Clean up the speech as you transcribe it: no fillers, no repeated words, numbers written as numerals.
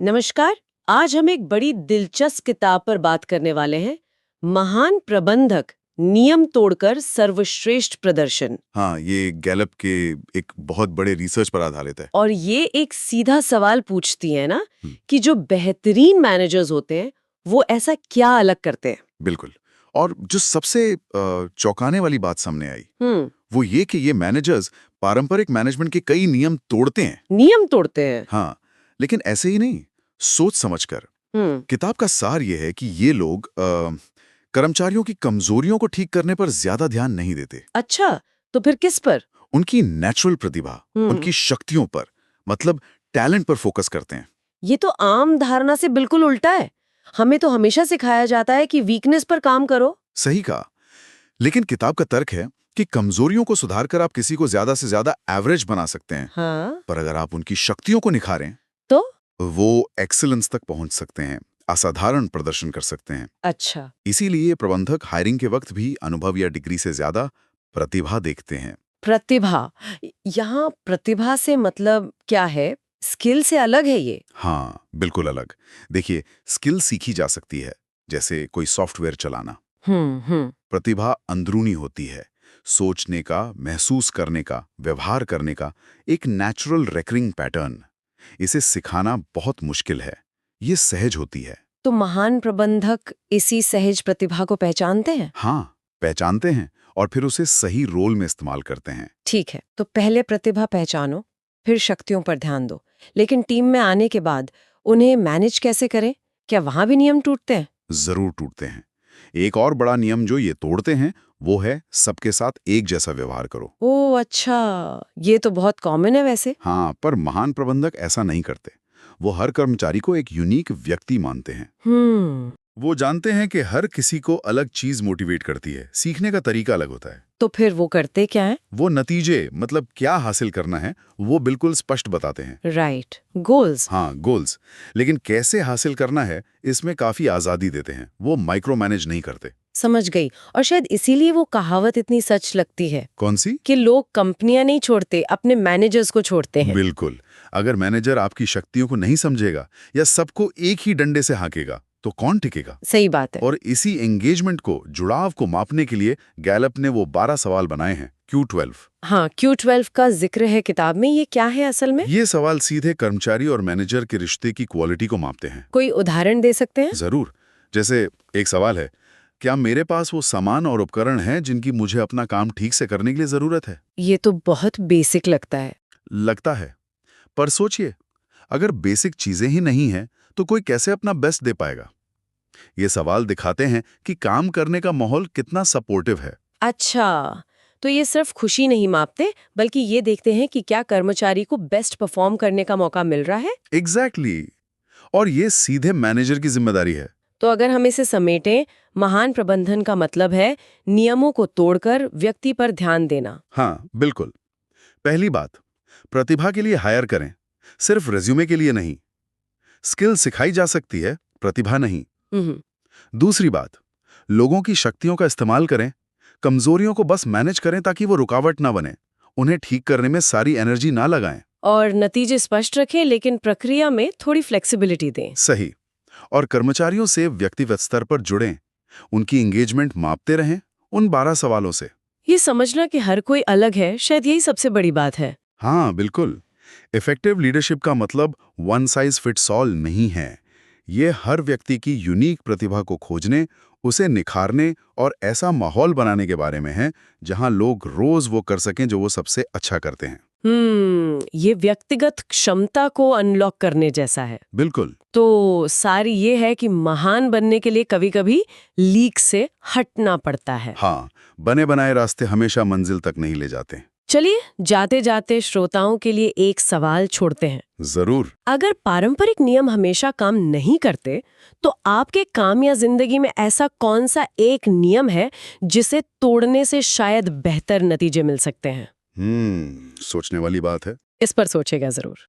नमस्कार। आज हम एक बड़ी दिलचस्प किताब पर बात करने वाले हैं। महान प्रबंधक, नियम तोड़कर सर्वश्रेष्ठ प्रदर्शन। हाँ, ये गैलप के एक बहुत बड़े रिसर्च पर आधारित है। और ये एक सीधा सवाल पूछती है ना हम्म, कि जो बेहतरीन मैनेजर्स होते हैं वो ऐसा क्या अलग करते हैं। बिल्कुल। और जो सबसे चौंकाने वाली बात सामने आई, हम्म। वो ये कि ये मैनेजर्स पारंपरिक मैनेजमेंट के कई नियम तोड़ते हैं। नियम तोड़ते हैं। हाँ, लेकिन ऐसे ही नहीं, सोच समझकर। हम्म। किताब का सार ये है कि ये लोग कर्मचारियों की कमजोरियों को ठीक करने पर ज्यादा ध्यान नहीं देते। अच्छा, तो फिर किस पर? उनकी नेचुरल प्रतिभा, उनकी शक्तियों पर, मतलब टैलेंट पर फोकस करते हैं। ये तो आम धारणा से बिल्कुल उल्टा है। हमें तो हमेशा सिखाया जाता है कि वीकनेस पर काम करो। सही कहा। लेकिन किताब का तर्क है कि कमजोरियों को सुधारकर आप किसी को ज्यादा से ज्यादा एवरेज बना सकते हैं। हाँ। पर अगर आप उनकी शक्तियों को निखारें, तो वो एक्सीलेंस तक पहुंच सकते हैं, असाधारण प्रदर्शन कर सकते हैं। अच्छा। इसीलिए प्रबंधक हायरिंग के वक्त भी अनुभव या डिग्री से ज्यादा प्रतिभा देखते हैं। प्रतिभा, यहाँ प्रतिभा से मतलब क्या है? स्किल से अलग है ये? हाँ, बिल्कुल अलग। देखिए, स्किल सीखी जा सकती है, जैसे कोई सॉफ्टवेयर चलाना। हम्म। प्रतिभा अंदरूनी होती है, सोचने का, महसूस करने का, व्यवहार करने का एक नेचुरल रेकरिंग पैटर्न। इसे सिखाना बहुत मुश्किल है, ये सहज होती है। तो महान प्रबंधक इसी सहज प्रतिभा को पहचानते हैं? हाँ, पहचानते हैं और फिर उसे सही रोल में इस्तेमाल करते हैं। ठीक है, तो पहले प्रतिभा पहचानो, फिर शक्तियों पर ध्यान दो। लेकिन टीम में आने के बाद उन्हें मैनेज कैसे करें? क्या वहां भी नियम टूटते हैं? जरूर टूटते हैं। एक और बड़ा नियम जो ये तोड़ते हैं, वो है सबके साथ एक जैसा व्यवहार करो। ओह अच्छा, ये तो बहुत कॉमन है वैसे। हाँ, पर महान प्रबंधक ऐसा नहीं करते। वो हर कर्मचारी को एक यूनिक व्यक्ति मानते हैं। हम्म। वो जानते हैं कि हर किसी को अलग चीज मोटिवेट करती है, सीखने का तरीका अलग होता है। तो फिर वो करते क्या है? वो नतीजे, मतलब क्या हासिल करना है, वो बिल्कुल स्पष्ट बताते हैं। Right, goals. हाँ, गोल्स। लेकिन कैसे हासिल करना है, इसमें काफी आजादी देते हैं। वो माइक्रो मैनेज नहीं करते। समझ गई। और शायद इसीलिए वो कहावत इतनी सच लगती है कौन सी? कि लोग कंपनियां नहीं छोड़ते, अपने मैनेजर्स को छोड़ते हैं। बिल्कुल। अगर मैनेजर आपकी शक्तियों को नहीं समझेगा या सबको एक ही डंडे से हाँकेगा, तो कौन टिकेगा? सही बात है। और इसी एंगेजमेंट को, जुड़ाव को मापने के लिए गैलप ने वो 12 सवाल बनाए हैं, Q12। हाँ, Q12 का जिक्र है किताब में। ये क्या है असल में? ये सवाल सीधे कर्मचारी और मैनेजर के रिश्ते की क्वालिटी को मापते हैं। कोई उदाहरण दे सकते हैं? जरूर। जैसे एक सवाल है, क्या मेरे पास वो सामान और उपकरण हैं जिनकी मुझे अपना काम ठीक से करने के लिए जरूरत है? ये तो बहुत बेसिक लगता है। लगता है, पर सोचिए, अगर बेसिक चीजें ही नहीं हैं, तो कोई कैसे अपना बेस्ट दे पाएगा? ये सवाल दिखाते हैं कि काम करने का माहौल कितना सपोर्टिव है। अच्छा, तो ये सिर्फ खुशी नहीं मापते, बल्कि ये देखते हैं कि क्या कर्मचारी को बेस्ट परफॉर्म करने का मौका मिल रहा है। एग्जैक्टली। और ये सीधे मैनेजर की जिम्मेदारी है। तो अगर हम इसे समेटें, महान प्रबंधन का मतलब है नियमों को तोड़कर व्यक्ति पर ध्यान देना। हाँ, बिल्कुल। पहली बात, प्रतिभा के लिए हायर करें, सिर्फ रेज्यूमे के लिए नहीं। स्किल सिखाई जा सकती है, प्रतिभा नहीं। हम्म। दूसरी बात, लोगों की शक्तियों का इस्तेमाल करें, कमजोरियों को बस मैनेज करें ताकि वो रुकावट ना बने। उन्हें ठीक करने में सारी एनर्जी ना लगाएं। और नतीजे स्पष्ट रखें, लेकिन प्रक्रिया में थोड़ी फ्लेक्सिबिलिटी दें। सही। और कर्मचारियों से व्यक्तिगत स्तर पर जुड़ें, उनकी एंगेजमेंट मापते रहें उन 12 सवालों से। ये समझना कि हर कोई अलग है, शायद यही सबसे बड़ी बात है। हाँ, बिल्कुल। इफेक्टिव लीडरशिप का मतलब वन साइज फिट्स ऑल नहीं है। ये हर व्यक्ति की यूनिक प्रतिभा को खोजने, उसे निखारने और ऐसा माहौल बनाने के बारे में है जहां लोग रोज वो कर सकें जो वो सबसे अच्छा करते हैं। ये व्यक्तिगत क्षमता को अनलॉक करने जैसा है। बिल्कुल। तो सारी ये है कि महान बनने के लिए कभी-कभी लीक से हटना पड़ता है। हाँ, बने बनाए रास्ते हमेशा मंजिल तक नहीं ले जाते। चलिए, जाते जाते श्रोताओं के लिए एक सवाल छोड़ते हैं। जरूर। अगर पारंपरिक नियम हमेशा काम नहीं करते, तो आपके काम या जिंदगी में ऐसा कौन सा एक नियम है जिसे तोड़ने से शायद बेहतर नतीजे मिल सकते हैं? सोचने वाली बात है। इस पर सोचेगा जरूर।